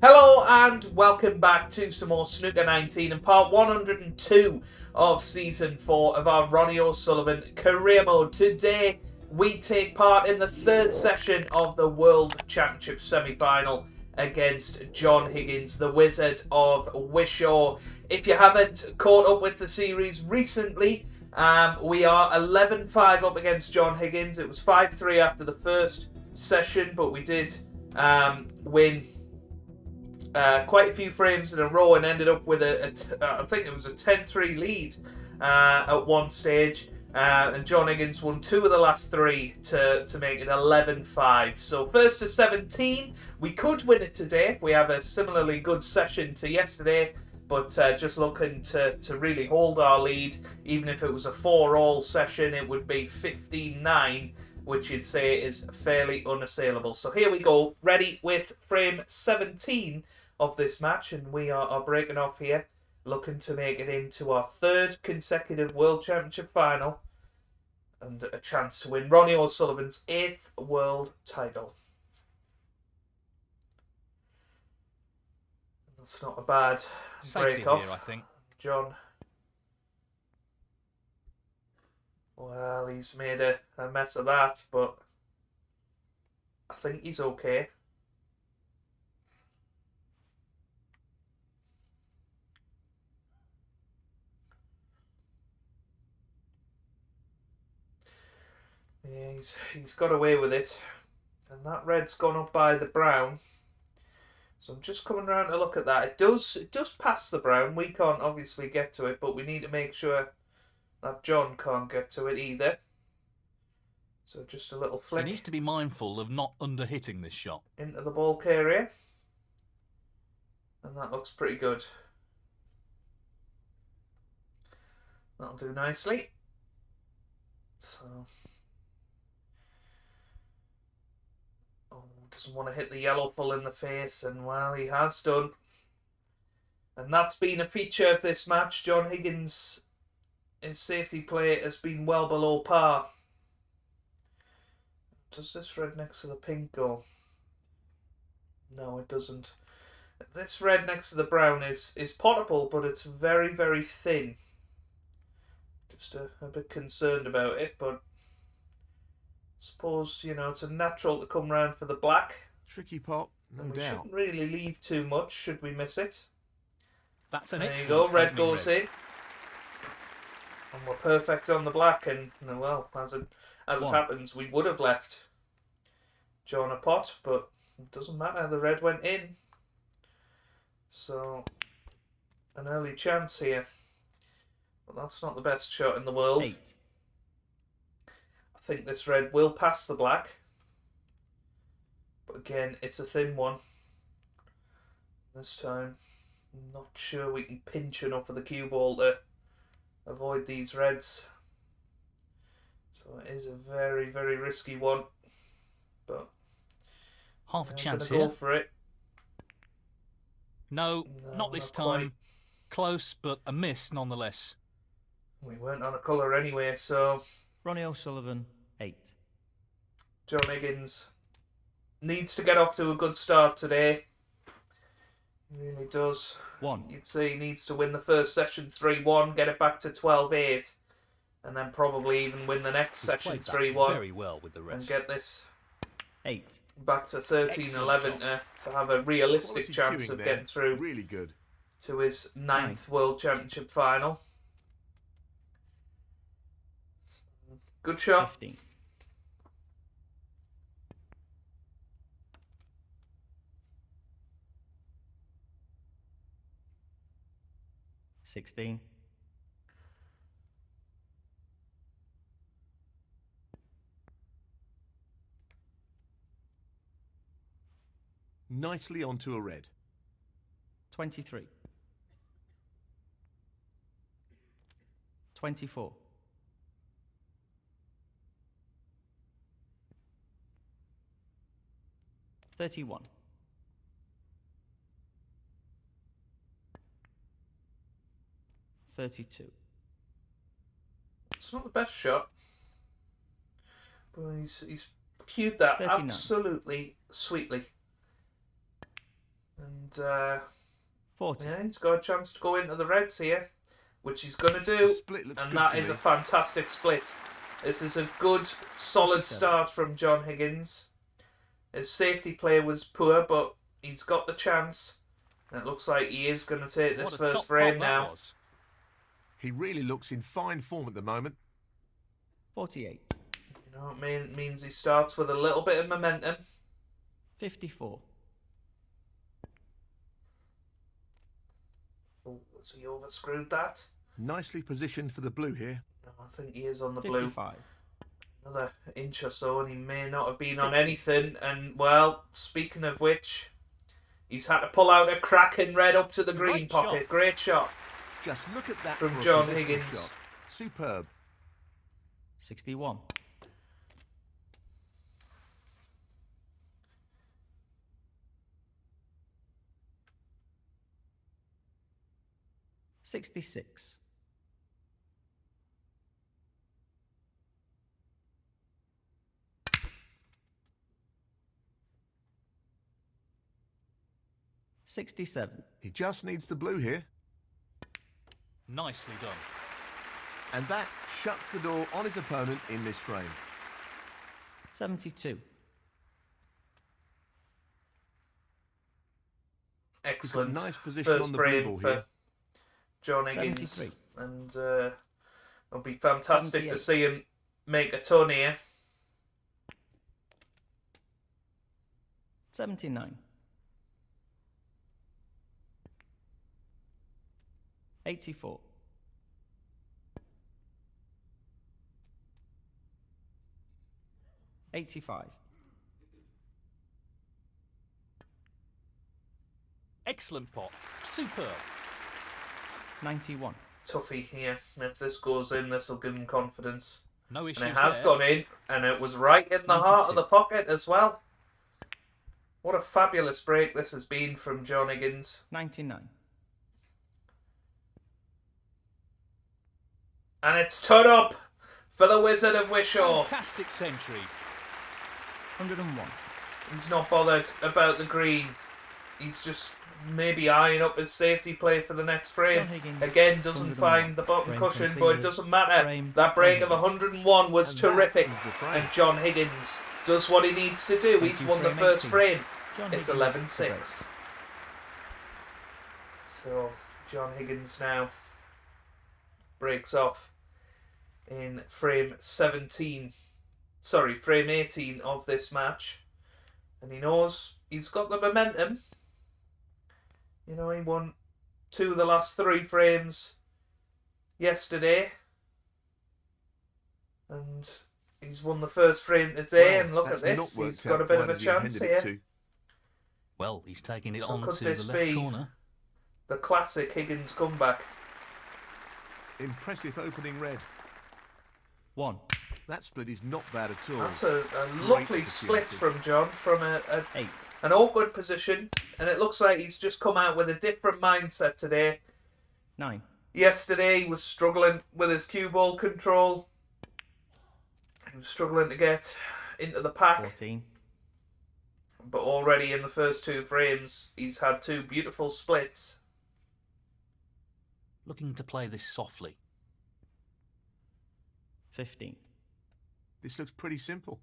Hello and welcome back to some more Snooker 19 and part 102 of Season 4 of our Ronnie O'Sullivan Career Mode. Today we take part in the third session of the World Championship semi-final against John Higgins, the Wizard of Wishaw. If you haven't caught up with the series recently, we are 11-5 up against John Higgins. It was 5-3 after the first session, but we did win quite a few frames in a row and ended up with I think it was a 10-3 lead at one stage. And John Higgins won 2 of the last 3 to make it 11-5. So first to 17, we could win it today if we have a similarly good session to yesterday. But just looking to really hold our lead. Even if it was a 4-all session, it would be 15-9, which you'd say is fairly unassailable. So here we go, ready with frame 17 of this match, and we are breaking off here, looking to make it into our third consecutive World Championship final and a chance to win Ronnie O'Sullivan's 8th world title. That's not a bad break off, here, I think. John. Well, he's made a mess of that, but I think he's okay. Yeah, he's got away with it. And that red's gone up by the brown. So I'm just coming around to look at that. It does pass the brown. We can't obviously get to it, but we need to make sure that John can't get to it either. So just a little flick. He needs to be mindful of not under-hitting this shot. Into the bulk area. And that looks pretty good. That'll do nicely. So... doesn't want to hit the yellow full in the face, and well, he has done. And that's been a feature of this match. John Higgins, his safety play has been well below par. Does this red next to the pink go? No, it doesn't. This red next to the brown is potable, but it's very, very thin. Just a bit concerned about it, but suppose, you know, it's a natural to come round for the black. Tricky pot, no doubt. We shouldn't really leave too much, should we miss it. That's an There you excellent go, red opening goes red. in. And we're perfect on the black, and, well, as it happens, we would have left John a pot, but it doesn't matter, the red went in. So, an early chance here. But that's not the best shot in the world. 8. I think this red will pass the black. But again, it's a thin one. This time, I'm not sure we can pinch enough of the cue ball to avoid these reds. So it is a very, very risky one. But Half a chance I'm going here. to go for it. No, not this not time. quite. Close, but a miss nonetheless. We weren't on a colour anyway, so Ronnie O'Sullivan, 8. John Higgins needs to get off to a good start today. He really does. 1. You'd say he needs to win the first session 3-1, get it back to 12-8, and then probably even win the next session Played that 3-1 very well with the and rest. get this 8. back to 13-11 to have a realistic Quality chance queuing of there. getting through Really good. to his 9th World Championship final. Good shot. 15. 16. 'Nicely onto a red. 23. 24. 31. 32. It's not the best shot, but he's cued that 39. absolutely sweetly. And 40. yeah, he's got a chance to go into the reds here, which he's going to do. The split looks And good that to is me. a fantastic split. This is a good, solid start from John Higgins. His safety play was poor, but he's got the chance. And it looks like he is going to take this What a first top frame pot that now. was. He really looks in fine form at the moment. 48. You know what it means he starts with a little bit of momentum. 54. Oh, has he overscrewed that? Nicely positioned for the blue here. No, I think he is on the blue. 55. Another inch or so, and he may not have been on 60. anything. And, well, speaking of which, he's had to pull out a cracking red up to the green Great pocket. shot. Great shot. Just look at that From for a John possession Higgins. shot. Superb. 61. $66. $67. He just needs the blue here. Nicely done. And that shuts the door on his opponent in this frame. 72. Excellent. nice position first on the blue frame ball for here. John Higgins. 73. And it'll be fantastic to 78. see him make a ton here. 79. 84. 85. Excellent pot. Superb. 91. Toughie here. If this goes in, this will give him confidence. No issues And it has there. gone in, and it was right in the heart of 92. the pocket as well. What a fabulous break this has been from John Higgins. 99. And it's turn up for the Wizard of Wishaw. Fantastic century. 101. He's not bothered about the green. He's just maybe eyeing up his safety play for the next frame. John Higgins, Again, doesn't 101. find the bottom Frame cushion, but it conceded. doesn't matter. Frame That break of conceded. 101 was And that terrific. is the frame. And John Higgins does what he needs to do. He's 22 won the frame first 18. frame. John It's Higgins 11-6. So, John Higgins now breaks off in frame 17. Sorry, frame 18 of this match. And he knows he's got the momentum. You know, he won 2 of the last 3 frames yesterday. And he's won the first frame today. Well, and look at that's this, not he's worked got a out bit of quite a as he chance intended it here. to. Well, he's taking it So on could to this the left be corner. the classic Higgins comeback? Impressive opening red. 1. That split is not bad at all. That's a lovely split opportunity. from John, from 8. an awkward position, and it looks like he's just come out with a different mindset today. 9. Yesterday he was struggling with his cue ball control. He was struggling to get into the pack, 14. but already in the first 2 frames he's had 2 beautiful splits. Looking to play this softly. 15. This looks pretty simple.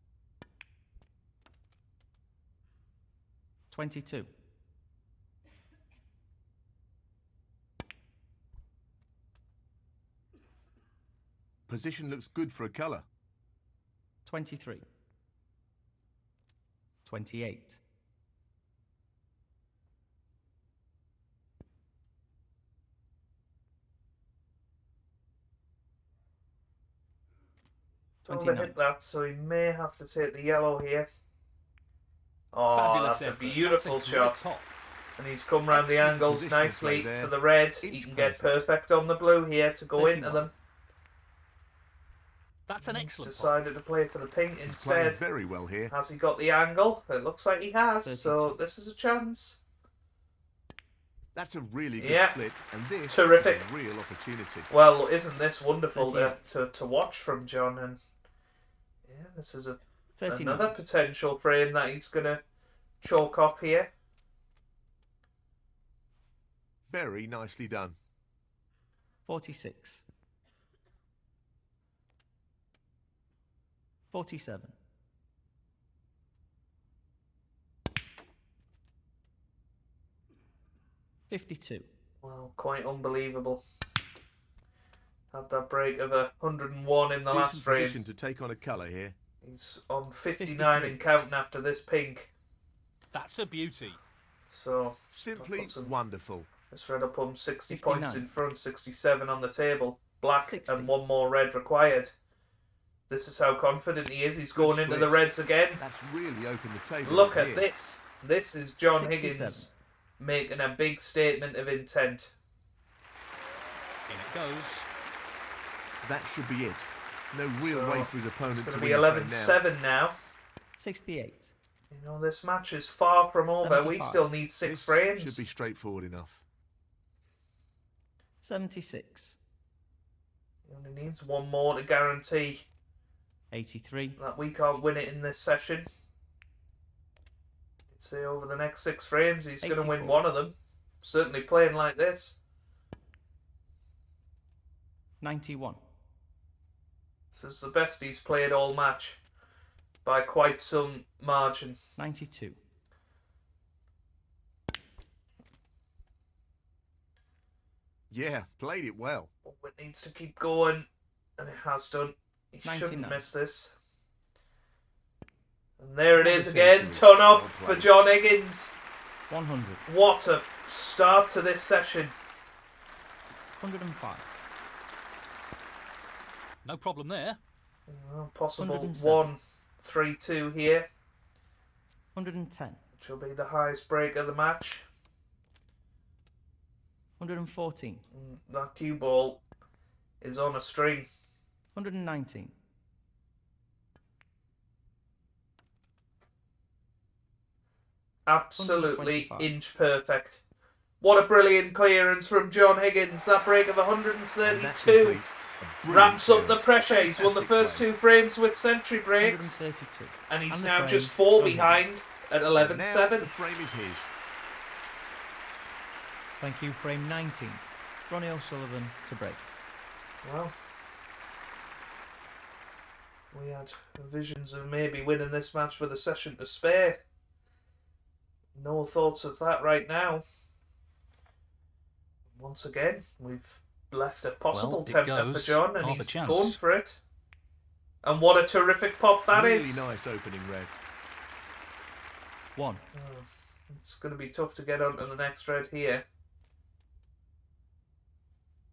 22. 'Position looks good for a colour. 23. 28. 29. Overhit that, so he may have to take the yellow here. Oh, Fabulous that's a effort. beautiful That's a great shot. pot. And he's come round the Excellent angles positional nicely play there. for the red. He It's can get perfect. perfect on the blue here to go into 31. them. That's an He's excellent pot. decided to play for the pink He's playing instead. very well here. Has he got the angle? It looks like he has, so 32. this is a chance. That's a really good Yeah. split, and this Terrific. is a real opportunity. Well, isn't this wonderful 38. to watch from John? And yeah, this is 39. another potential frame that he's going to chalk off here. Very nicely done. 46. 47. 52. Well, quite unbelievable. Had that break of 101 in the last Decent frame. position to take on a colour here. He's on 59 53. and counting after this pink. That's a beauty. So, Simply put some- wonderful. this red will put him 60 59. points in front, 67 on the table. Black 60. and one more red required. This is how confident he is. He's Good going into the split. reds again. That's really opened the table. Look up at here. this. This is John 67. Higgins making a big statement of intent. In it goes. That should be it. No real So, way for his opponent It's going to to be win the frame 11-7 now. 68. You know, this match is far from over. We 75. still need 6 This frames. should be straightforward enough. 76. He only needs one more to guarantee 83. that we can't win it in this session. I'd say over the next 6 frames, he's going to win 84. one of them. Certainly playing like this. 91. This is the best he's played all match. By quite some margin. 92. Yeah, played it well. Oh, it needs to keep going. And it has done. He 99. shouldn't miss this. And there it What a is again. century. Turn up Well for played. John Higgins. 100. What a start to this session. 105. No problem there. Well, possible 107. 1-3-2 here. 110. Which will be the highest break of the match. 114. That cue ball is on a string. 119. Absolutely 125. inch perfect. What a brilliant clearance from John Higgins. That break of And that 132 completes a brilliant ramps up the clearance. pressure. He's won the Fantastic first play. 2 frames with century breaks. 132. And he's And the now frame, just 4 John behind at Now the 11-7. frame is his. Thank you, frame 19. Ronnie O'Sullivan to break. Well, we had visions of maybe winning this match with a session to spare. No thoughts of that right now. Once again, we've left a possible Well, it tempter for goes. John, and Half a he's chance. going for it. And what a terrific pop that really is! nice opening red. 1. Oh, it's going to be tough to get onto the next red here.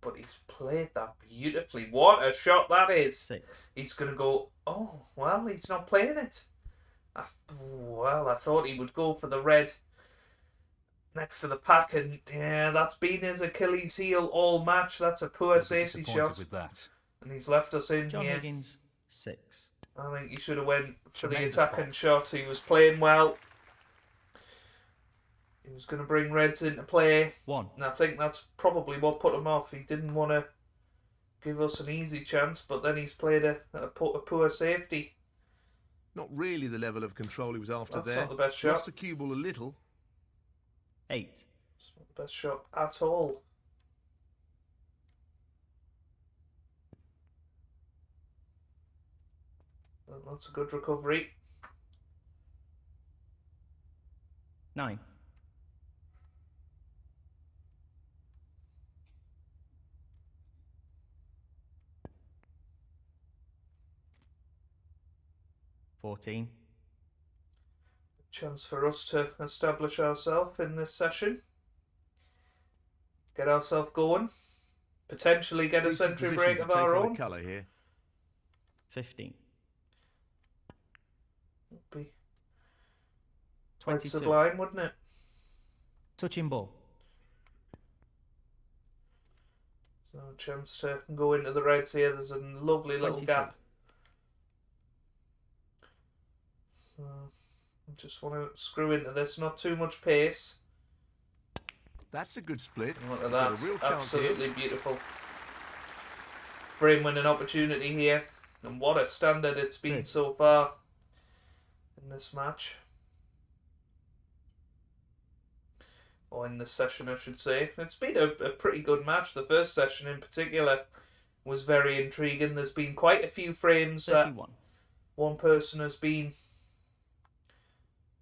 But he's played that beautifully. What a shot that is! 6. He's going to go, oh, well, he's not playing it. I thought he would go for the red next to the pack, and yeah, that's been his Achilles heel all match. That's a poor I'll be safety disappointed shot. with that. And he's left us in John here. Higgins, 6. I think he should have went for Tremendous the attacking spot. shot. He was playing well. He was going to bring reds into play. 1. And I think that's probably what put him off. He didn't want to give us an easy chance, but then he's played a poor safety. Not really the level of control he was after That's there. not the best shot. Lost the cue ball a little. 8. It's not the best shot at all. Well, that's a good recovery. 9. 14. Chance for us to establish ourselves in this session. Get ourselves going. Potentially get a Decent century position break to of take our on a own. colour here. 15. Would be quite 22. sublime, wouldn't it? Touching ball. So a chance to go into the reds here. There's a lovely little 23. gap. So I just want to screw into this. Not too much pace. That's a good split. Look at He's got that. a real chance here. Absolutely beautiful. Frame winning opportunity here. And what a standard it's been Good. so far in this match. or in this session, I should say. It's been a pretty good match. The first session in particular was very intriguing. There's been quite a few frames that 31. one person has been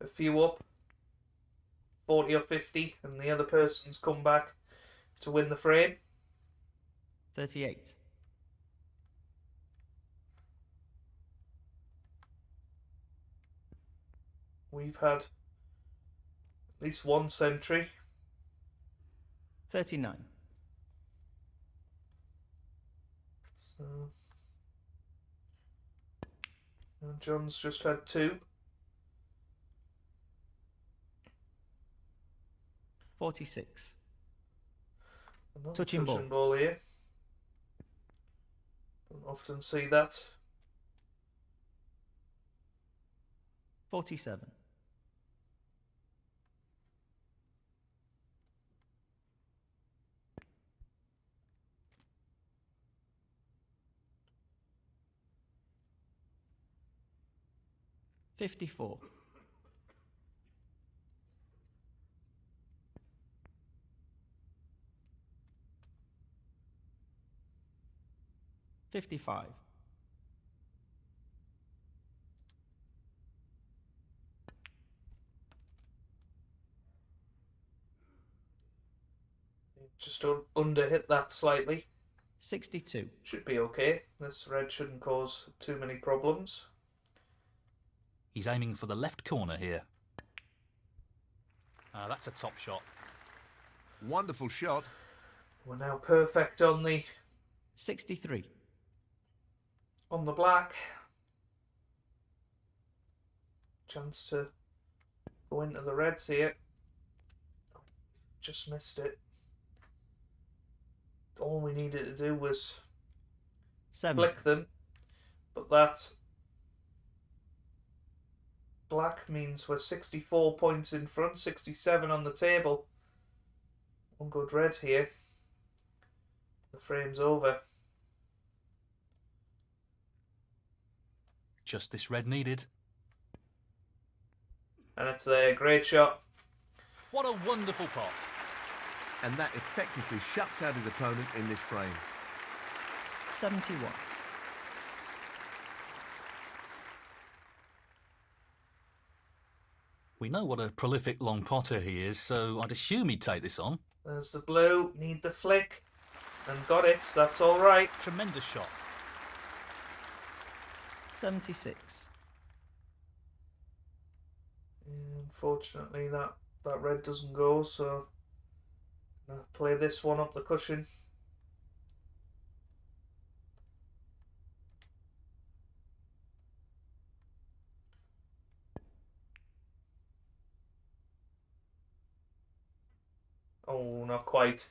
a few up, 40 or 50, and the other person's come back to win the frame. 38. We've had at least one century. 39. So, and John's just had 2. 46. Another Touching ball here. Don't often see that. 47. 54. 55. 'Under hit that slightly. 62. Should be okay. This red shouldn't cause too many problems. He's aiming for the left corner here. That's a top shot. Wonderful shot. We're now perfect on the 63. black. Chance to go into the reds here. Just missed it. All we needed to do was 70. flick them, but that black means we're 64 points in front, 67 on the table. One good red here. The frame's over. Just this red needed. And it's there. Great shot. What a wonderful pot. And that effectively shuts out his opponent in this frame. 71. We know what a prolific long potter he is, so I'd assume he'd take this on. There's the blue. Need the flick. And got it. That's all right. Tremendous shot. 76. Unfortunately, that red doesn't go, so I'm gonna play this one up the cushion. Oh, not quite.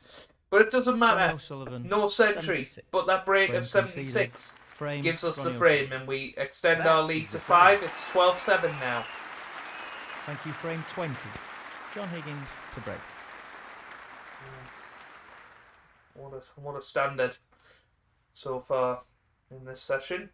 But it doesn't Ronnie matter. O'Sullivan, No century. 76. But that break Frame of 76 conceded. Frame, gives us the Ronnie frame, O'Sullivan. and we extend That our lead is to the frame. 5. It's 12-7 now. Thank you, frame 20. John Higgins to break. What a standard so far in this session.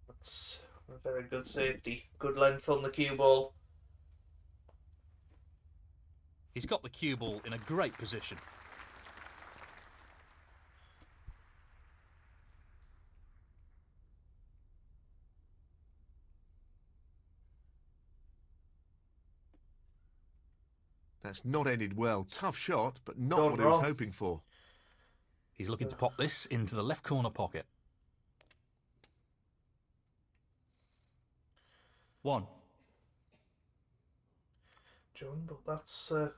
That's a very good safety. Good length on the cue ball. He's got the cue ball in a great position. That's not ended well. Tough shot, but not Gone what he was wrong. hoping for. He's looking to pop this into the left corner pocket. 1. John, but that's a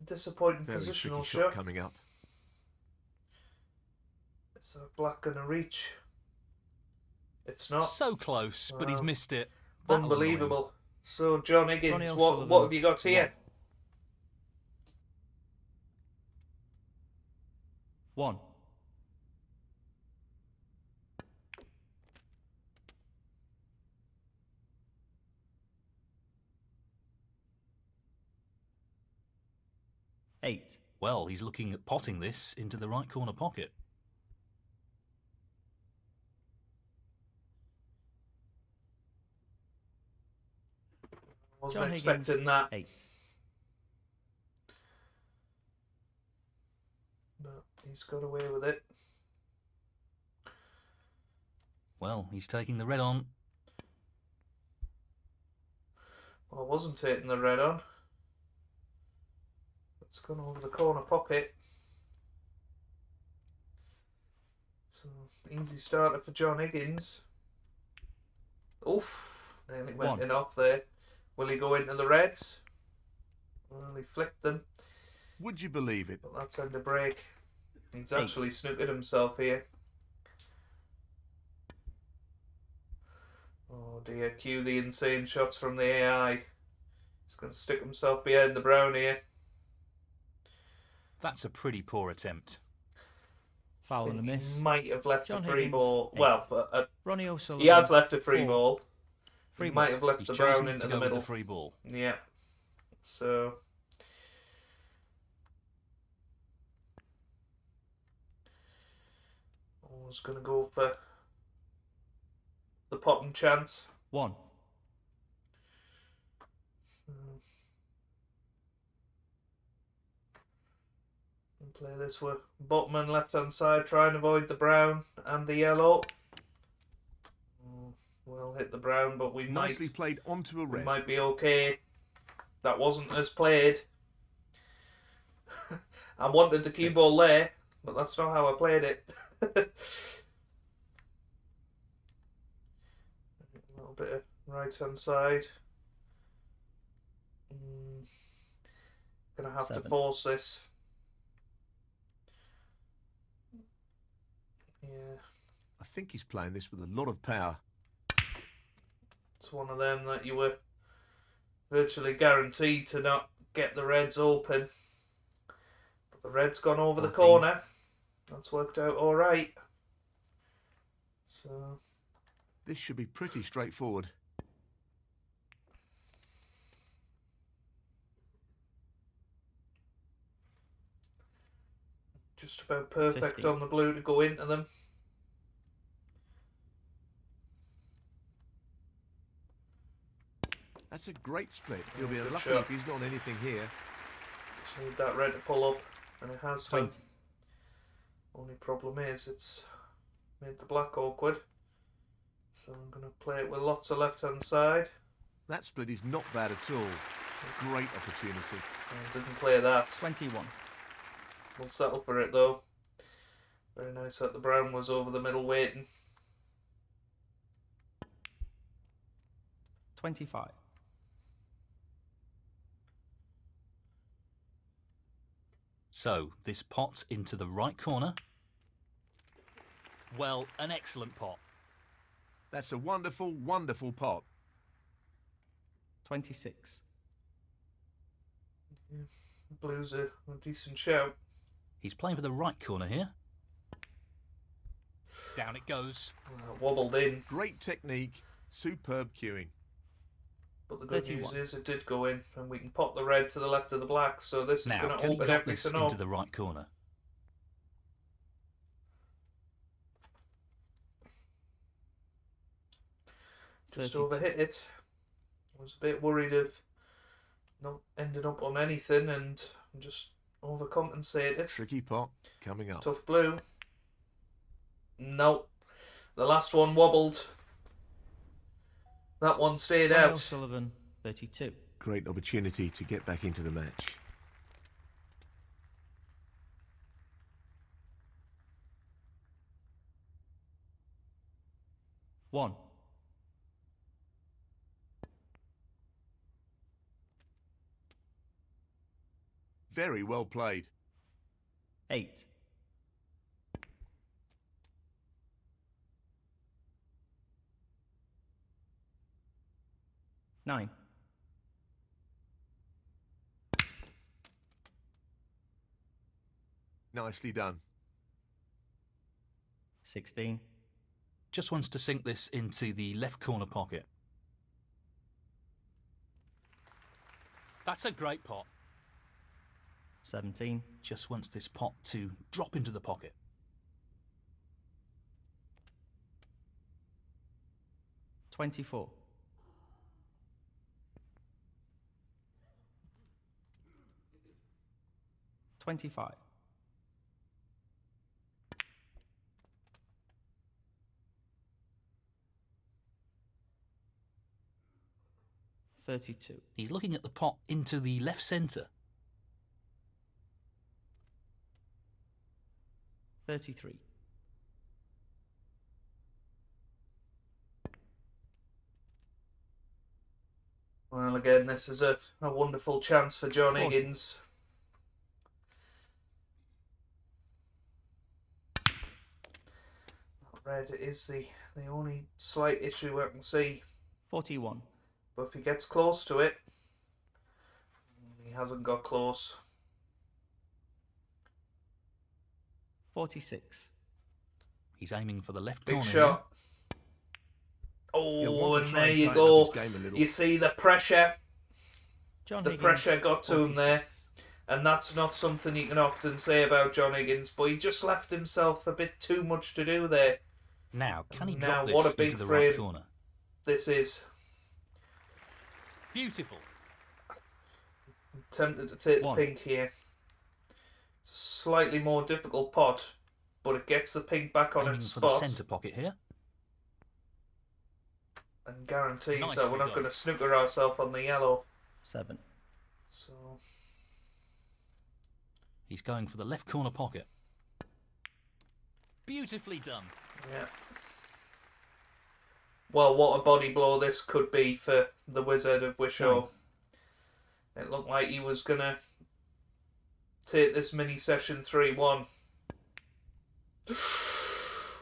disappointing Very positional tricky shot shot. coming up. Is a black gonna reach? It's not. So close, but he's Wow. missed it. That'll annoy him. Unbelievable. So, John Ronnie Higgins, O'Sullivan, what have you got here? 1. 8. Well, he's looking at potting this into the right corner pocket. Wasn't John expecting Higgins, that. 8. But he's got away with it. Well, he's taking the red on. Well, I wasn't taking the red on. It's gone over the corner pocket. So, easy starter for John Higgins. Oof, nearly went 1. in off there. Will he go into the reds? Well, he flicked them. Would you believe it? But that's end of break. He's 8. actually snookered himself here. Oh dear, cue the insane shots from the AI. He's going to stick himself behind the brown here. That's a pretty poor attempt. Foul and a miss. He might have left John a free Higgins, ball. 8. Well, Ronnie O'Sullivan. he has left a free 4. ball. Free He ball. might have left He's the chosen brown into to the go with middle. the free ball. Yeah. So. I was going to go for the potting chance. 1. So. And play this with Botman left hand side, try and avoid the brown and the yellow. We'll hit the brown, but we Nicely played onto a red. might be okay. That wasn't as played. I wanted the cue ball there, but that's not how I played it. A little bit of right hand side. Gonna have 7. to force this. Yeah, I think he's playing this with a lot of power. it's one of them that you were virtually guaranteed to not get the reds open. But the red's gone over the 14. corner. That's worked out all right. So This should be pretty straightforward. just about perfect 50. on the blue to go into them. That's a great split. He'll be Good unlucky shot. if he's not on anything here. Just need that red to pull up, and it has to. 20. Only problem is it's made the black awkward. So I'm going to play it with lots of left hand side. That split is not bad at all. A great opportunity. I didn't play that. 21. We'll settle for it though. Very nice that the brown was over the middle waiting. 25. So, this pot into the right corner. Well, an excellent pot. That's a wonderful, wonderful pot. 26. Yeah, blue's a decent shout. He's playing for the right corner here. Down it goes. Wobbled in, Great technique, superb cueing. but the good 31. news is it did go in, and we can pop the red to the left of the black, so this is Now, going to can he open drop this everything into up. the right corner? Just 32. overhit it. I was a bit worried of not ending up on anything and just overcompensated. Tricky pot coming up. Tough blue. Nope. The last one wobbled. That one stayed Ronnie out. O'Sullivan, 32. Great opportunity to get back into the match. One. Very well played. 8. Nine. Nicely done. 16. Just wants to sink this into the left corner pocket. That's a great pot. 17. Just wants this pot to drop into the pocket. 24. 25. 32. He's looking at the pot into the left centre. 33. 'Well, again, this is a wonderful chance for John 40. Higgins. Red is the only slight issue I can see. 41. But if he gets close to it, he hasn't got close. 46. He's aiming for the left Big corner shot. He'll Oh, want to and try there and you tighten up go. his game a little. You see the pressure. John The Higgins, pressure got to him there. 46. And that's not something you can often say about John Higgins, but he just left himself a bit too much to do there. Now, can he Now, drop this what a big into the frame. right corner? This is Beautiful. tempted to take the One. pink here. It's a slightly more difficult pot, but it gets the pink back on Aiming its for the spot centre pocket here. and guarantees that Nicely we're not done. going to snooker ourselves on the yellow. 7. So He's going for the left corner pocket. Beautifully done. yeah. Well, what a body blow this could be for the Wizard of Wishaw. It looked like he was going to take this mini session 3-1.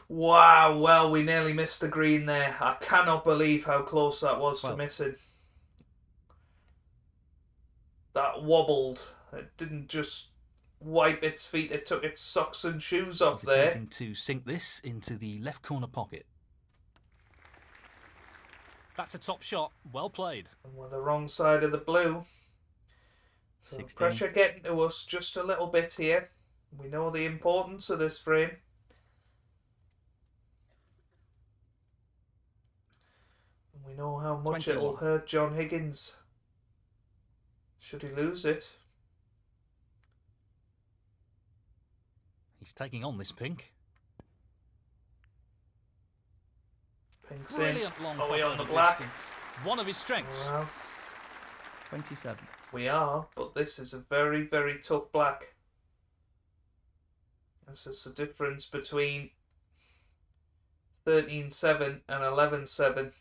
Wow, well, we nearly missed the green there. I cannot believe how close that was to Well. missing. That wobbled. It didn't just wipe its feet, it took its socks and shoes off He's there. attempting to sink this into the left corner pocket. That's a top shot. Well played. And we're the wrong side of the blue. So 16. pressure getting to us just a little bit here. We know the importance of this frame. And we know how much 21. it'll hurt John Higgins should he lose it. He's taking on this pink. Pink's in. Brilliant long Are we putt on the over black? distance. One of his strengths. Well, 27. we are, but this is a very, very tough black. This is the difference between 13-7 and 11-7.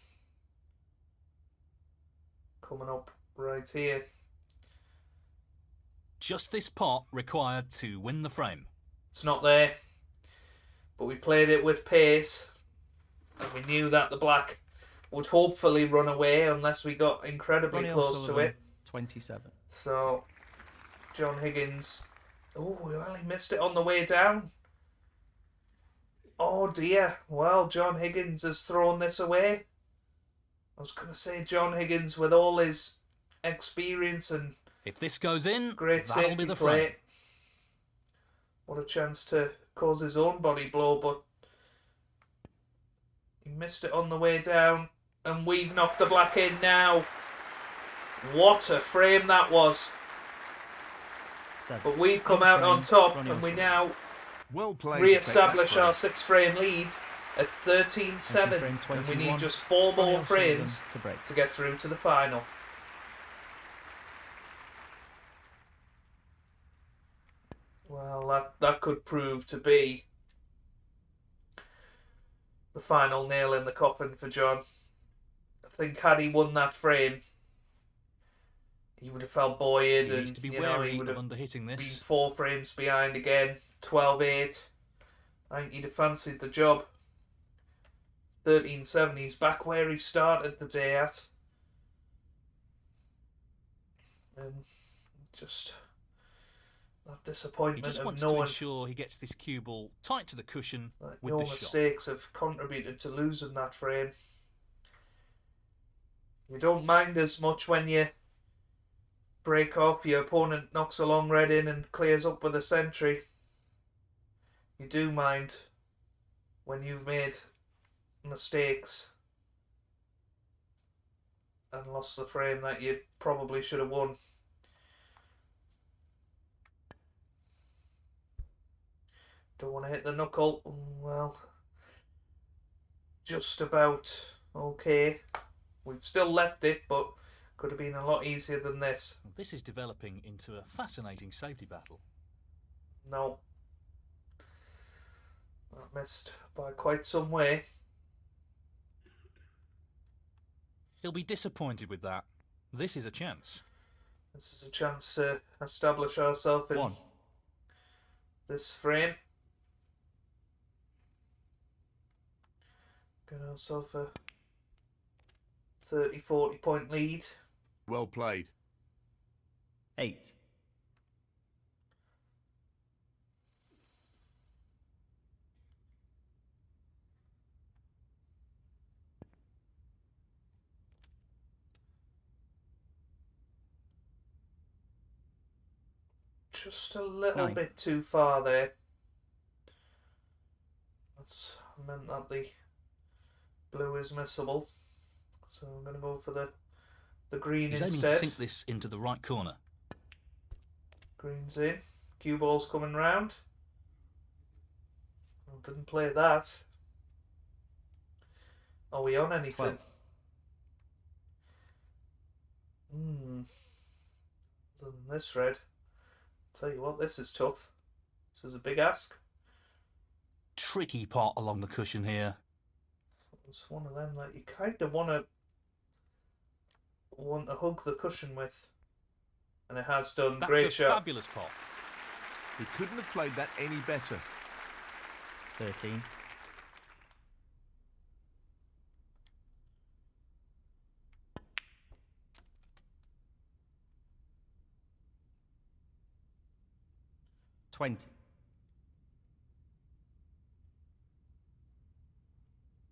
Coming up right here. Just this pot required to win the frame. It's not there, but we played it with pace, and we knew that the black would hopefully run away unless we got incredibly Ronnie close to O'Sullivan, it. 27. So, John Higgins, oh, well, he missed it on the way down. Oh dear, well, John Higgins has thrown this away. I was going to say John Higgins, with all his experience and If this goes in, great that'll be safety the play, frame. what a chance to cause his own body blow, but he missed it on the way down, and we've knocked the black in now. What a frame that was. 7. But we've come out on top, Ronnie and we O'Sullivan. now Well played. re-establish our six. 6-frame lead at 13-7, Frame and we need 21. just 4 Ronnie more O'Sullivan frames to break. to get through to the final. Well, that could prove to be the final nail in the coffin for John. I think had he won that frame, he would have felt buoyed, He and needs to be he wary would of have underhitting been this. 4 frames behind again. 12-8. I think he'd have fancied the job. 13-7. He's back where he started the day at. And just that He disappointment just of wants to knowing ensure he gets this cue ball tight to the cushion that with no the shot. mistakes have contributed to losing that frame. You don't mind as much when you break off, your opponent knocks a long red in and clears up with a sentry. You do mind when you've made mistakes and lost the frame that you probably should have won. Don't want to hit the knuckle. Well, just about okay. We've still left it, but could have been a lot easier than this. This is developing into a fascinating safety battle. No. I missed by quite some way. He'll be disappointed with that. This is a chance. This is a chance to establish ourselves in this frame. Get ourselves a 30-40 point lead. Well played. 8. Just a little 9. bit too far there. That's meant that the blue is missable. So I'm going to go for the green He's instead. aiming to sink this into the right corner. Green's in. Cue ball's coming round. Oh, didn't play that. Are we on anything? 12. Other than this red. Tell you what, this is tough. This is a big ask. Tricky pot along the cushion here. It's one of them that you kind of want to hug the cushion with, and it has done. That's Great a shot. fabulous pot. He couldn't have played that any better. 13. 20.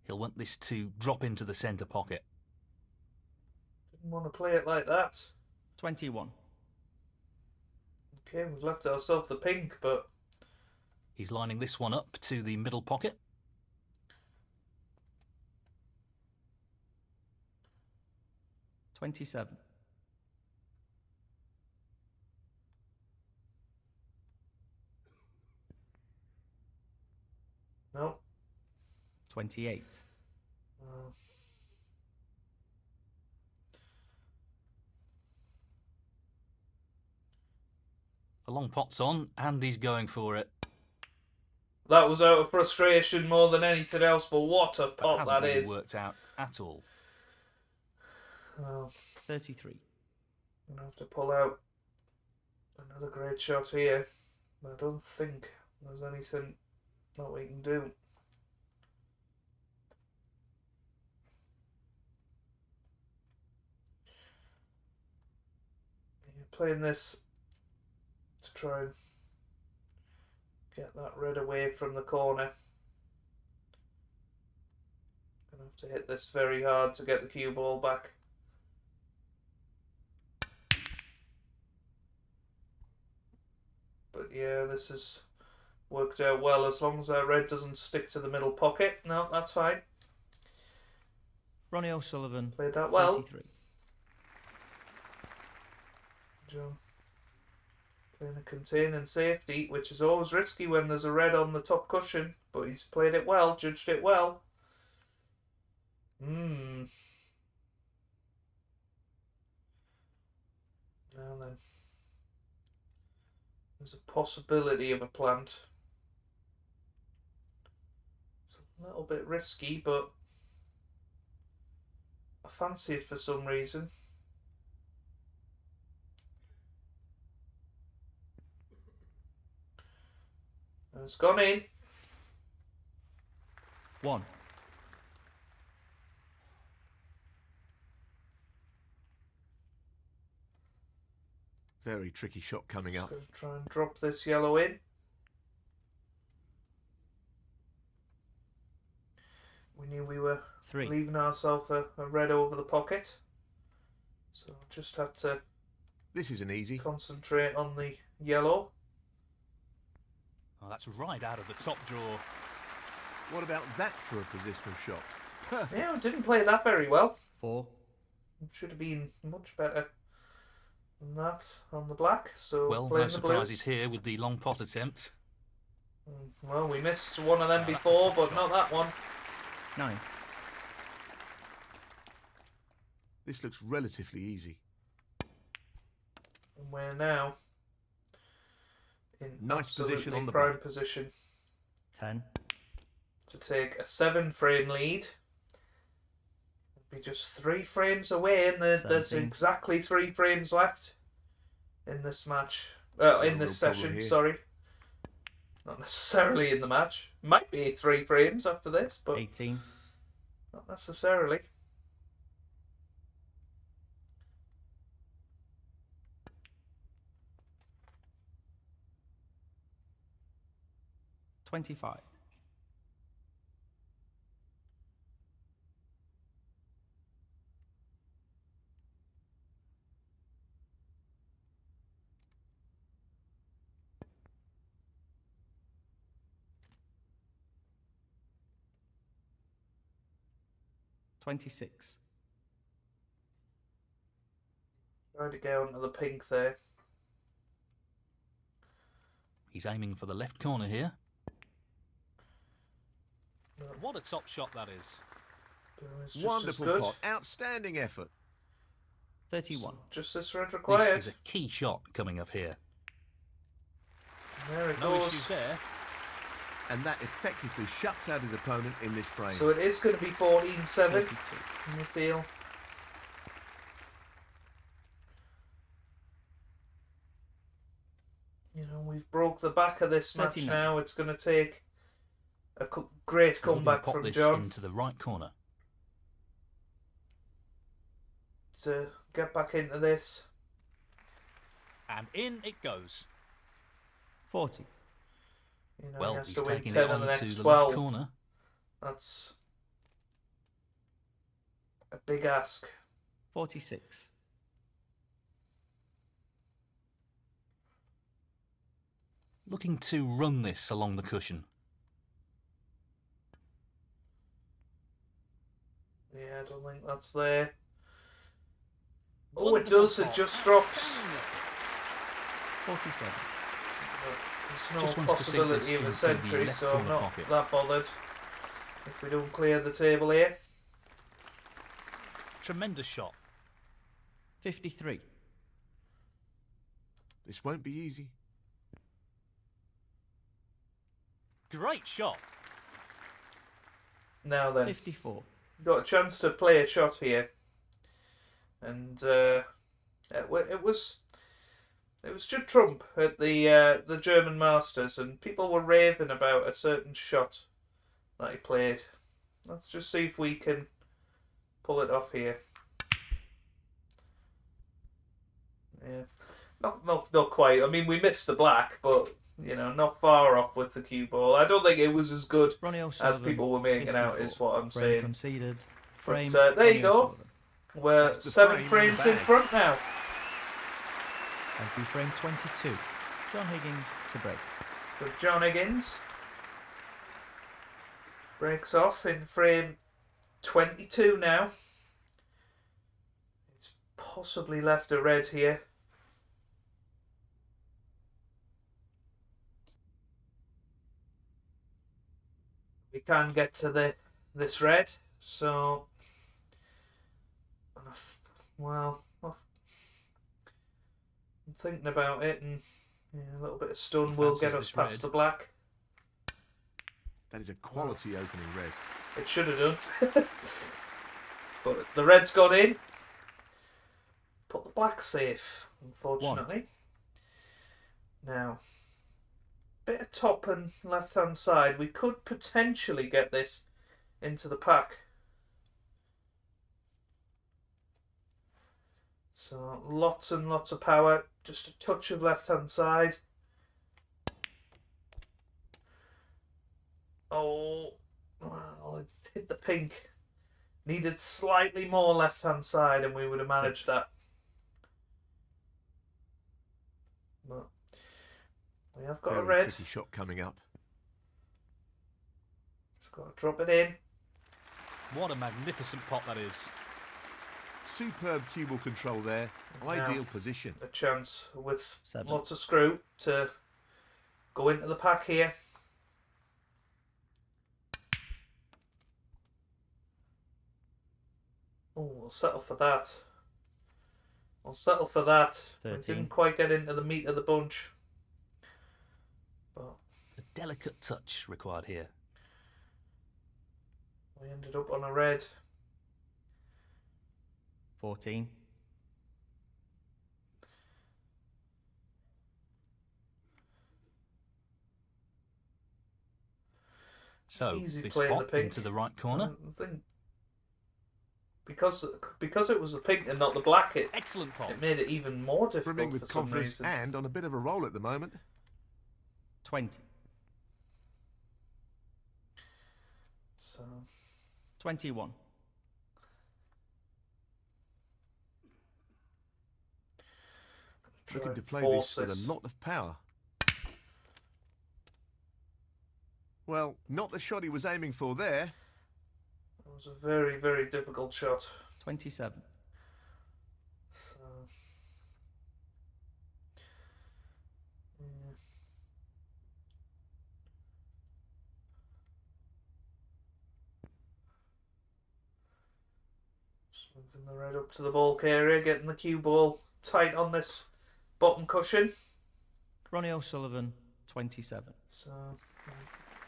He'll want this to drop into the centre pocket. Didn't want to play it like that. 21. Okay, we've left ourselves the pink, but He's lining this one up to the middle pocket. 27. no. 28. A long pot's on, and he's going for it. That was out of frustration more than anything else, but what a That pot hasn't that really is. worked out at all. Oh, 33. I'm going to have to pull out another great shot here. I don't think there's anything that we can do. You're playing this to try and get that red away from the corner. Gonna have to hit this very hard to get the cue ball back. But yeah, this has worked out well as long as that red doesn't stick to the middle pocket. No, that's fine. Ronnie O'Sullivan. Played that well. 33. John playing a containing safety, which is always risky when there's a red on the top cushion, but he's played it well, judged it well. Now then, there's a possibility of a plant. It's a little bit risky, but I fancy it for some reason. And it's gone in. 1. Very tricky shot coming Just up. going to try and drop this yellow in. We knew we were 3. leaving ourselves a red over the pocket. So just had to This isn't easy. Concentrate on the yellow. Oh, that's right out of the top drawer. What about that for a positional shot? Perfect. Yeah, we didn't play that very well. 4. Should have been much better than that on the black. So Well, playing no the blue. surprises here with the long pot attempt. Well, we missed one of them That's a before, top but shot. not that one. 9. This looks relatively easy. And we're now in Nice position on the prime black. position 10. to take a 7-frame lead. Be just 3 frames away, and there's 17. exactly 3 frames left in this match. In real this problem session, here. sorry. Not necessarily in the match. Might be 3 frames after this, but 18. not necessarily. 25. 26. Try to get onto the pink there. He's aiming for the left corner here. What a top shot that is. It's just as Wonderful good. pot. Outstanding effort. 31. Just this red This required. is a key shot coming up here. There it No goes. issues there. And that effectively shuts out his opponent in this frame. So it is going to be 14-7 32. in the field. You know, we've broke the back of this match 39. now. It's going to take a great He's looking to comeback pop from this John into the right corner. to get back into this. And in it goes. 40. You know, he Well, has he's to win taking 10 it in the on next to the 12. left corner. That's a big ask. 46. Looking to run this along the cushion. Yeah, I don't think that's there. Oh, it Wonderful does. It pot. just drops. 47. There's Just no wants to sink this possibility of a into the century, left so I'm corner not pocket. that bothered if we don't clear the table here. Tremendous shot. 53. This won't be easy. Great shot. Now then, 54. got a chance to play a shot here, and it was Judd Trump at the German Masters, and people were raving about a certain shot that he played. Let's just see if we can pull it off here. Yeah, not quite. I mean, we missed the black, but you know, not far off with the cue ball. I don't think it was as good Ronnie as O'Sullivan. people were making out, 54. is what I'm Frame saying. conceded. But, Frame. there you Ronnie go. O'Sullivan. We're That's the 7 frame in the frames in bag. front now. Thank you. Frame 22. John Higgins to break. So John Higgins breaks off in frame 22 now. He's possibly left a red here. We can get to this red, so well, I'm thinking about it, and yeah, a little bit of stun He will fancies get us this past red. the black. That is a quality opening red. It should have done. But the red's gone in. Put the black safe, unfortunately. Now, bit of top and left hand side. We could potentially get this into the pack. So lots and lots of power. Just a touch of left hand side. Oh, well, it hit the pink. Needed slightly more left hand side and we would have managed 6. that. We have got a Very red. tricky shot coming up. Just got to drop it in. What a magnificent pot that is. Superb cue ball control there. Ideal position. A chance with 7. lots of screw to go into the pack here. Oh, we'll settle for that. We'll settle for that. 13. We didn't quite get into the meat of the bunch. But A delicate touch required here. we ended up on a red. 14. So, Easy this playing the pot pink. into the right corner. I think because it was the pink and not the black, it Excellent pot. made it even more Brimming difficult with for some confidence reason. and on a bit of a roll at the moment. 20. So 21. Looking to play force this with a lot of power. Well, not the shot he was aiming for there. It was a very, very difficult shot. 27. So yeah. Just moving the red up to the bulk area, getting the cue ball tight on this bottom cushion. Ronnie O'Sullivan, 27. So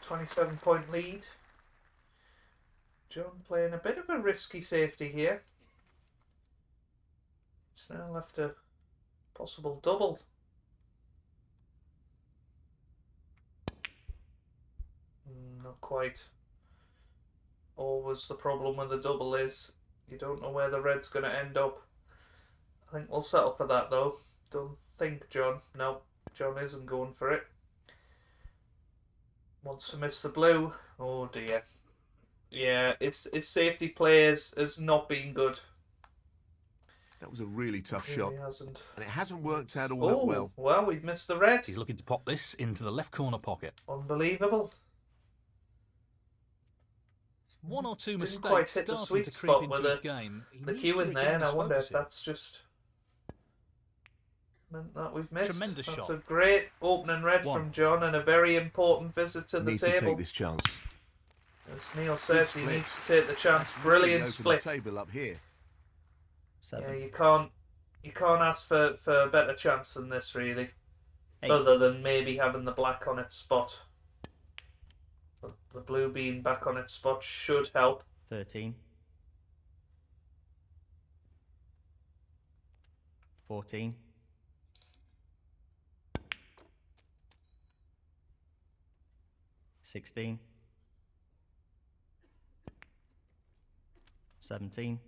27-point lead. John playing a bit of a risky safety here. It's now left a possible double. Not quite. Always the problem with the double is you don't know where the red's going to end up. I think we'll settle for that though. Don't think John. No, John isn't going for it. Wants to miss the blue. Oh dear. Yeah, his safety play has not been good. That was a really tough It shot. really hasn't. And it hasn't worked out all that well. Well, we've missed the red. He's looking to pop this into the left corner pocket. Unbelievable. One or two Didn't mistakes quite hit the starting sweet to spot creep with into his the game. He The needs cue to in there, regain and I his wonder if focus here. that's just meant that we've missed. Tremendous That's shot. a great opening red 1. from John and a very important visit to the Needs to table. take this chance. As Neil says, he split. needs to take the chance. Really Brilliant open split. The table up here. 7. Yeah, you can't ask for a better chance than this, really. 8. Other than maybe having the black on its spot. But the blue being back on its spot should help. 13. 14. 16. 17.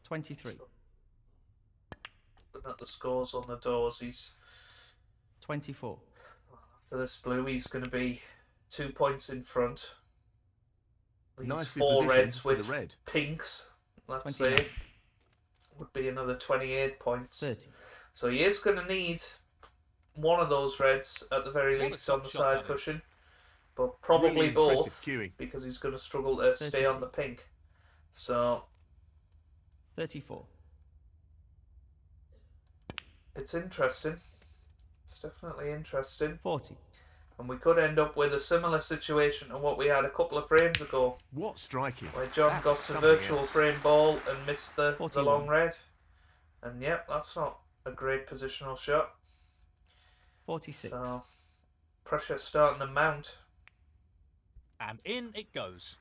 23. Looking at the scores on the doors, he's 24. after this blue, he's going to be 2 points in front. These Nicely 4 positioned reds for the with red. pinks, let's 29. say, would be another 28 points. 30. So he is going to need one of those reds at the very What a least top on the shot side that is. cushion, but probably Really impressive both cueing. because he's going to struggle to stay on the pink. So 34. it's interesting. It's definitely interesting. 40. And we could end up with a similar situation to what we had a couple of frames ago, What striking. where John That's got to something virtual else. frame ball and missed the 41. long red. And yep, that's not a great positional shot. 46. So pressure starting to mount. And in it goes.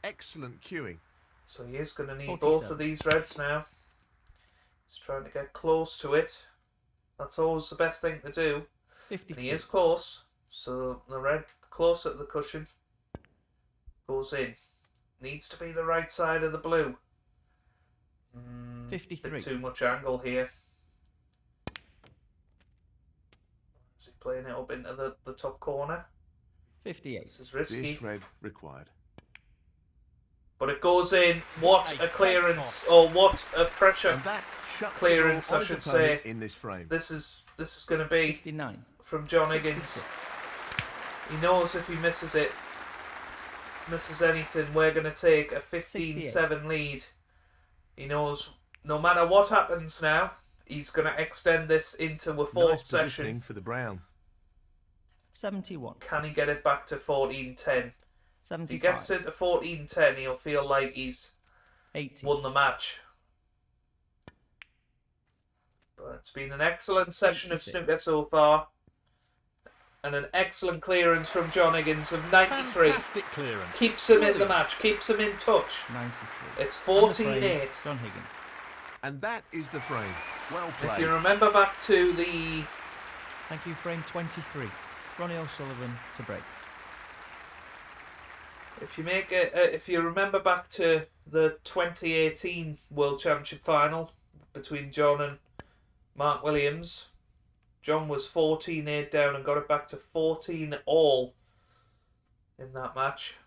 Excellent cueing. So he is going to need 47. both of these reds now. He's trying to get close to it. That's always the best thing to do. 52. And he is close. So the red closer to the cushion goes in. Needs to be the right side of the blue. 53. Bit too much angle here. Is he playing it up into the top corner? 58. This is risky. This red required. But it goes in. What a clearance, or what a pressure And that shuts clearance, the door I on should his opponent say. in this frame. This is going to be 59. from John Higgins. 66. He knows if he misses anything, we're going to take a 15-7 lead. He knows no matter what happens now, he's going to extend this into a fourth Nice session. positioning for the brown. 71. Can he get it back to 14-10? If he 75. gets it to 14-10, he'll feel like he's 80. won the match. But it's been an excellent session 86. of snooker so far. And an excellent clearance from John Higgins of 93. Fantastic clearance. Keeps him in the Brilliant. match, keeps him in touch. 93. It's And the frame, 14-8. John Higgins. And that is the frame. Well played. If you remember back to the... Thank you, frame 23. Ronnie O'Sullivan to break. If you remember back to the 2018 World Championship final between John and Mark Williams, John was 14-8 down and got it back to 14-all in that match.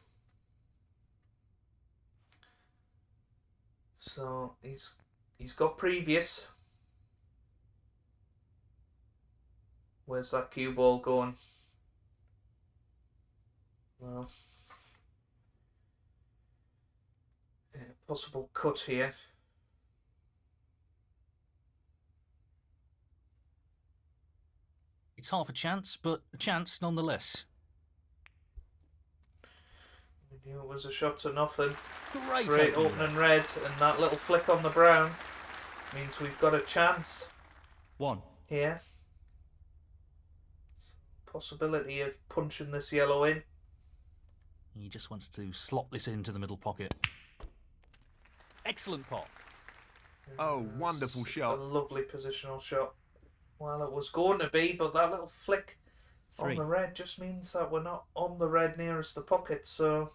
So he's got previous. Where's that cue ball going? Well, yeah, possible cut here. It's half a chance, but a chance nonetheless. We knew it was a shot to nothing. Great Opening red, and that little flick on the brown means we've got a chance 1. here. Possibility of punching this yellow in. He just wants to slot this into the middle pocket. Excellent pot. Oh, wonderful This is shot. A lovely positional shot. Well, it was going to be, but that little flick 3. on the red just means that we're not on the red nearest the pocket, so...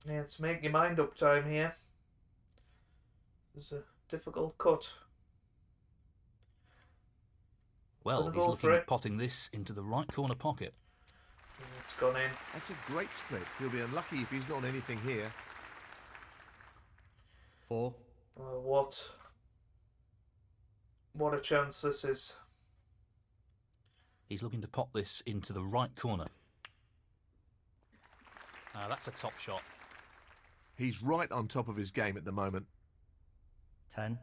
Yeah, it's make your mind up time here. It's a difficult cut. Well, Gonna he's go looking for at it. potting this into the right corner pocket. It's gone in. That's a great split. He'll be unlucky if he's not anything here. 4. What a chance this is. He's looking to pop this into the right corner. That's a top shot. He's right on top of his game at the moment. 10.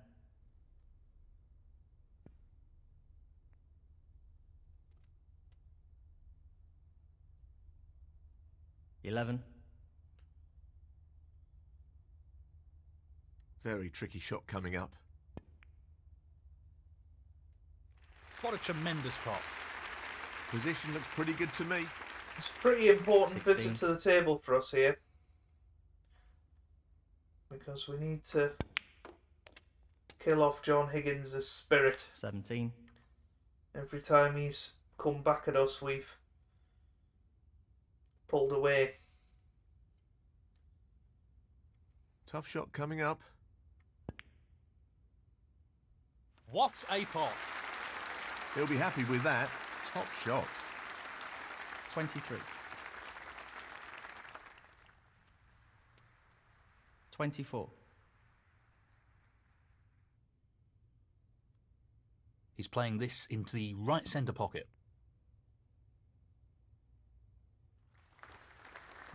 11. Very tricky shot coming up. What a tremendous pot. Position looks pretty good to me. It's a pretty important 16. visit to the table for us here. Because we need to kill off John Higgins' spirit. 17. Every time he's come back at us, we've pulled away. Tough shot coming up. What a pot. He'll be happy with that. Top shot. 23. 24. He's playing this into the right centre pocket.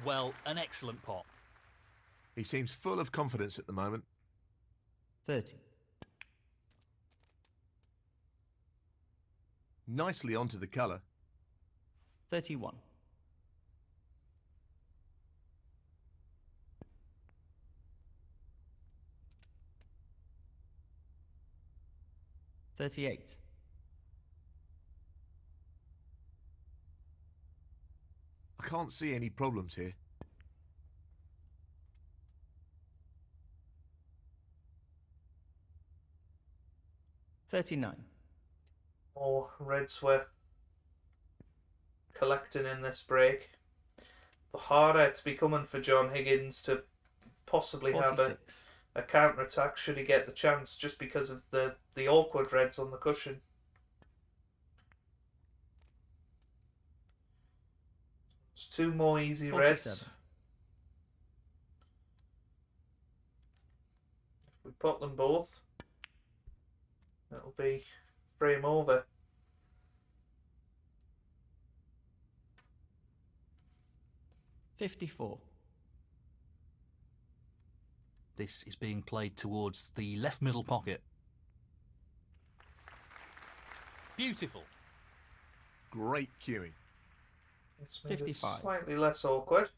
Well, an excellent pot. He seems full of confidence at the moment. 30. Nicely onto the colour. 31. 38. I can't see any problems here. 39. More reds were collecting in this break. The harder it's becoming for John Higgins to possibly have 46. a counter-attack should he get the chance, just because of the awkward reds on the cushion. It's 2 more easy reds. 47. If we put them both, it'll be frame over. 54. This is being played towards the left middle pocket. Beautiful. Great cueing. It's made it 55. slightly less awkward.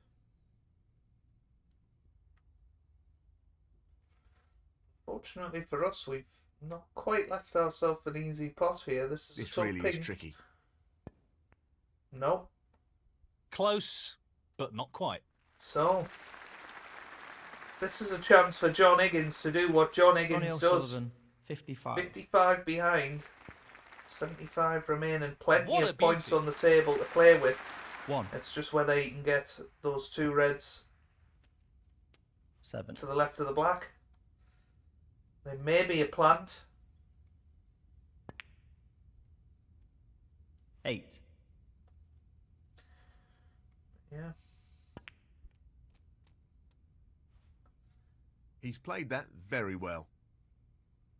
Fortunately for us, we've not quite left ourselves an easy pot here. This is a This tough really ping. is tricky. No. Close, but not quite. So, this is a chance for John Higgins to do what John Ronnie Higgins does. O'Sullivan, 55. 55 behind, 75 remaining, plenty What a of points beauty. on the table to play with. 1. It's just whether he can get those 2 reds 7. to the left of the black. There may be a plant. 8. Yeah. He's played that very well.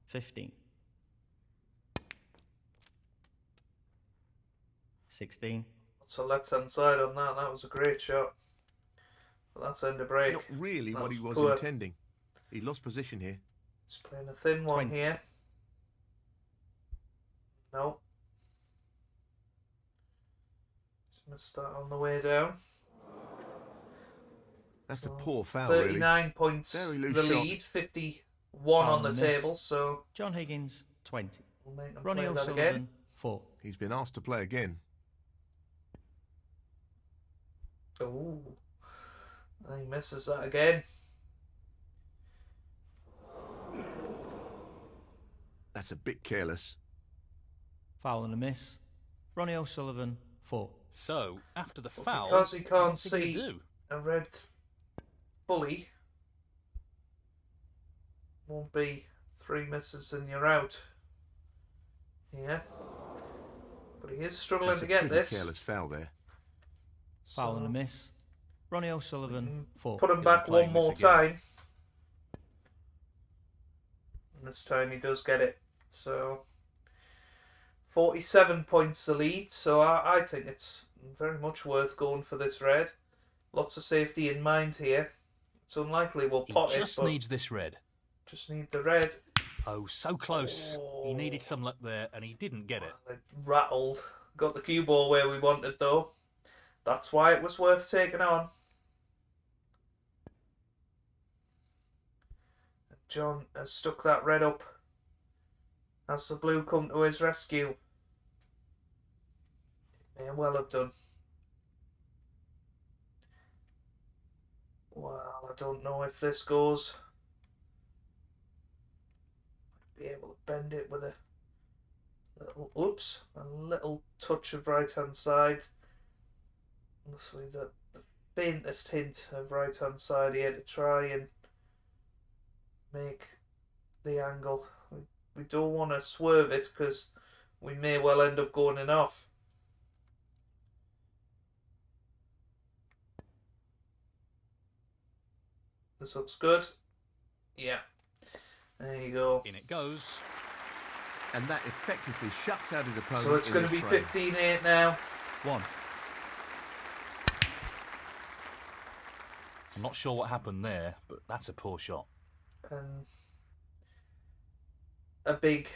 15. 16. What's the left-hand side on that? That was a great shot. But that's end of break. Not really That what he was poor. intending. He lost position here. He's playing a thin one 20. here. No. He's missed that on the way down. That's So a poor foul, really. 39 points Very loose the shot. lead, 51 on the Miss. table, so John Higgins, 20. we'll make them Ronnie play that O'Sullivan, again. 4. He's been asked to play again. Ooh. And he misses that again. That's a bit careless. Foul and a miss. Ronnie O'Sullivan, 4. So, after the foul, Because he can't what's he gonna see do? a red fully, won't be 3 misses and you're out. Yeah. But he is struggling That's to a get pretty this. careless foul there. Foul and a So miss. Ronnie O'Sullivan, 4. put him He'll back be playing one more this again. time. And this time he does get it. So 47 points the lead. So I think it's very much worth going for this red. Lots of safety in mind here. It's unlikely we'll He pot it, just but needs this red. just need the red. Oh, so close. He Oh. needed some luck there, and he didn't get it. It rattled. Got the cue ball where we wanted though. That's why it was worth taking on. John has stuck that red up. Has the blue come to his rescue? May well have done. Well, I don't know if this goes. Might be able to bend it with a little, oops, a little touch of right hand side. Honestly, the faintest hint of right hand side here to try and make the angle. We don't want to swerve it because we may well end up going in off. This looks good. Yeah. There you go. In it goes. And that effectively shuts out his opponent. So it's in going to this be frame. 15-8 now. 1. I'm not sure what happened there, but that's a poor shot. And a big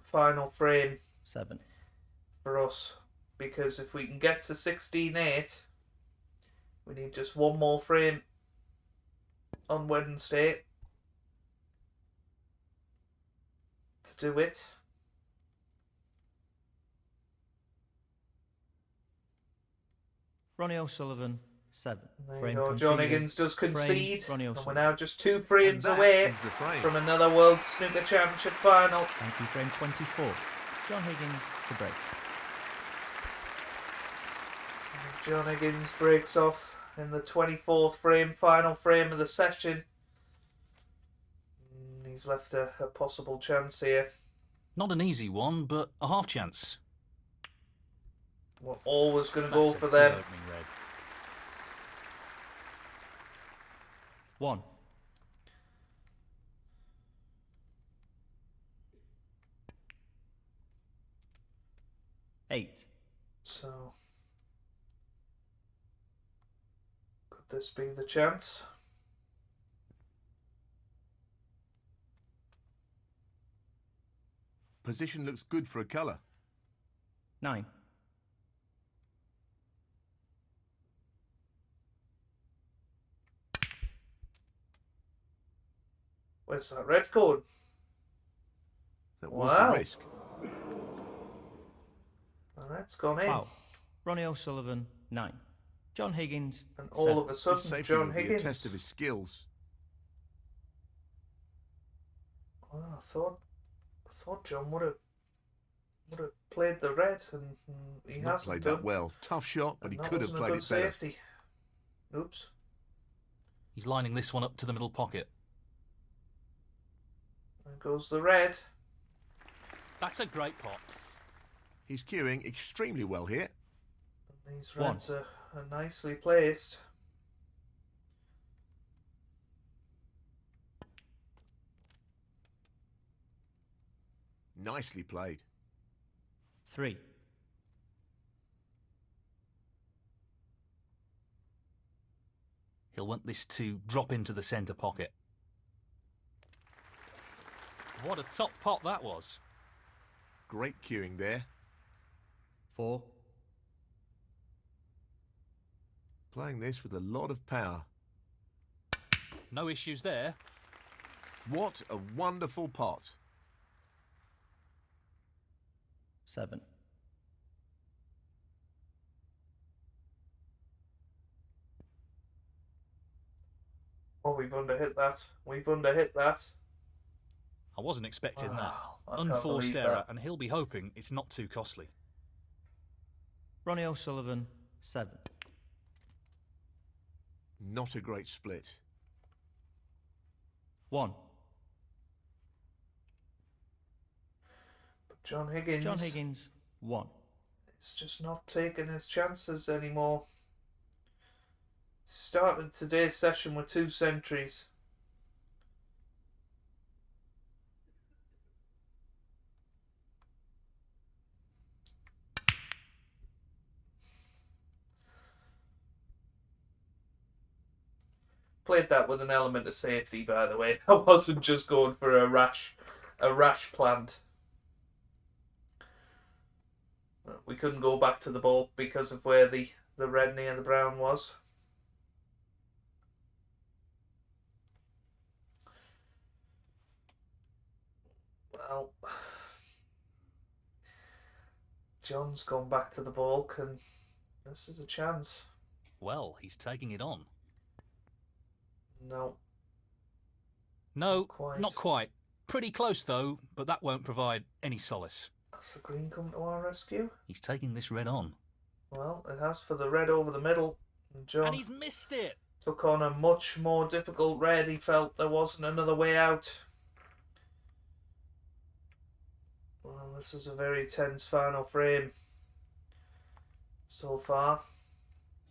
final frame 7. for us, because if we can get to 16-8, we need just one more frame on Wednesday to do it. Ronnie O'Sullivan, 7. There you Frame go. John conceded. Higgins does concede, Ronnie and we're O'Sullivan. now just 2 And frames that away is the frame. from another World Snooker Championship final. Thank you, frame 24. John Higgins to break. John Higgins breaks off in the 24th frame, final frame of the session. He's left a possible chance here. Not an easy one, but a half chance. We're always going to That's go a for good them. opening red. 1. Eight. So, could this be the chance? Position looks good for a colour. 9. Where's that red going? That was Wow. the risk. The red's gone in. Wow. Ronnie O'Sullivan, 9. John Higgins, And all 7. of a This sudden, safety John will be a Higgins. test of his skills. Well, I thought John would have played the red, and he Not hasn't played done. that well. Tough shot, but he And that could have wasn't a played good it better. safety. Oops. He's lining this one up to the middle pocket. There goes the red. That's a great pot. He's cueing extremely well here. And these 1. reds are nicely placed. Nicely played. 3. He'll want this to drop into the centre pocket. What a top pot that was. Great cueing there. 4. Playing this with a lot of power. No issues there. What a wonderful pot. 7. Oh, we've underhit that. We've underhit that. I wasn't expecting that. Wow, I can't Unforced believe error, that. and he'll be hoping it's not too costly. Ronnie O'Sullivan, 7. Not a great split. 1. But John Higgins. John Higgins, 1. It's just not taking his chances anymore. Started today's session with 2 centuries. Played that with an element of safety, by the way. I wasn't just going for a rash plant. We couldn't go back to the ball because of where the red near the brown was. Well, John's gone back to the balk, and this is a chance. Well, he's taking it on. No, No, quite. not quite. Pretty close though, but that won't provide any solace. has the green come to our rescue? He's taking this red on. Well, it has for the red over the middle. And John And he's missed it! took on a much more difficult red. He felt there wasn't another way out. Well, this is a very tense final frame so far.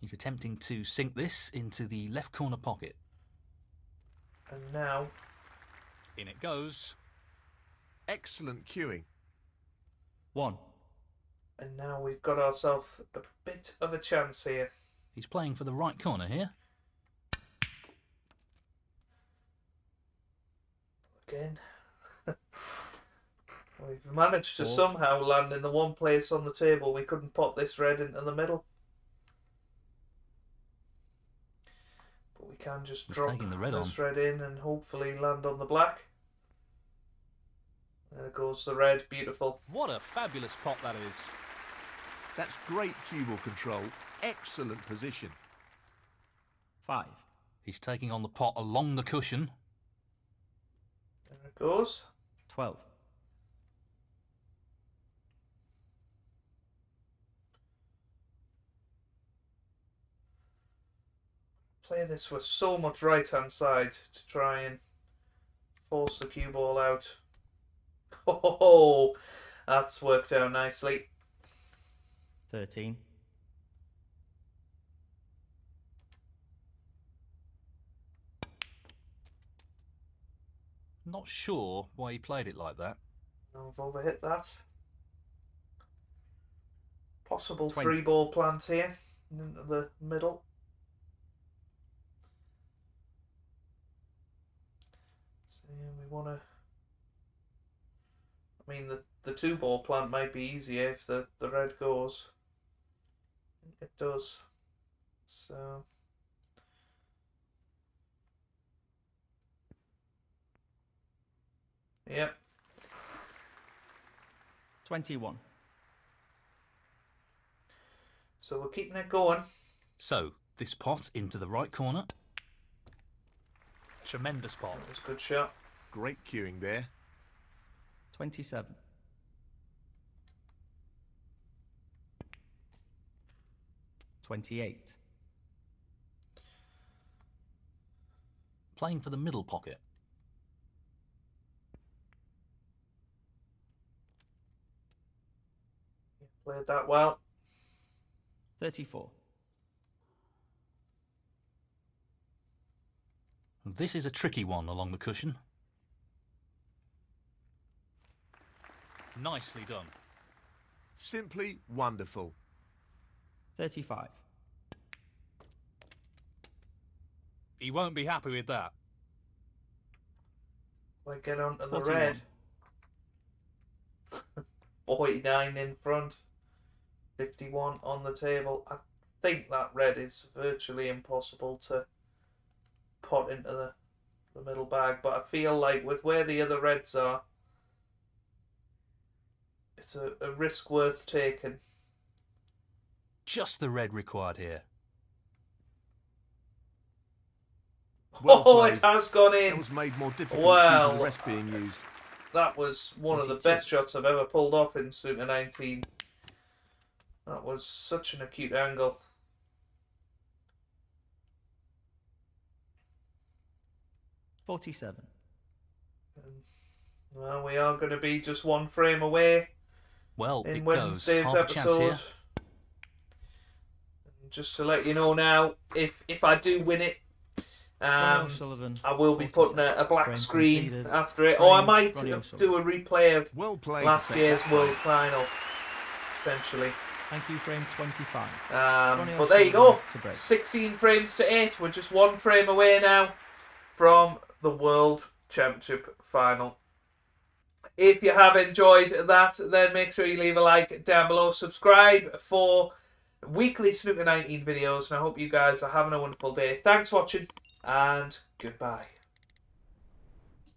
He's attempting to sink this into the left corner pocket. And now, In it goes. Excellent cueing. 1. and now we've got ourselves a bit of a chance here. He's playing for the right corner here. Again. We've managed to 4. somehow land in the one place on the table. We couldn't pop this red into the middle. But we can just He's drop taking the red this on. red in and hopefully land on the black. There goes the red. Beautiful. What a fabulous pot that is. That's great cue ball control. Excellent position. 5. He's taking on the pot along the cushion. There it goes. 12. Play this with so much right hand side to try and force the cue ball out. Oh, that's worked out nicely. 13. Not sure why he played it like that. I've overhit that. Possible 20. 3-ball plant here into the middle. So yeah, we want to. I mean, the 2-ball plant might be easier if the red goes. It does. So. Yep. 21. So we're keeping it going. So, this pot into the right corner. Tremendous pot. That was a good shot. Great cueing there. 27. 28. Playing for the middle pocket. Played that well. 34. This is a tricky one along the cushion. Nicely done. Simply wonderful. 35. He won't be happy with that. We get onto the 41. red. 49 in front. 51 on the table. I think that red is virtually impossible to pot into the middle bag, but I feel like with where the other reds are, it's a risk worth taking. Just the red required here. Well Oh, it played. has gone That in. was made more difficult Well. due to the rest being used. That was one of the 42. best shots I've ever pulled off in Snooker 19. That was such an acute angle. 47. Well, we are going to be just one frame away Well, in it goes. Wednesday's Half a chance episode. here. And just to let you know now, if I do win it, Ronnie O'Sullivan, I will be putting a black Frame screen conceded. after it. Or I Frame, might Ronnie O'Sullivan. do a replay of Well played. last to take year's that World frame. Final, eventually. Thank you, frame 25. But Ronnie there you go. O'Sullivan to break. 16 frames to 8. We're just one frame away now from the World Championship Final. If you have enjoyed that, then make sure you leave a like down below. Subscribe for weekly Snooker 19 videos. And I hope you guys are having a wonderful day. Thanks for watching and goodbye.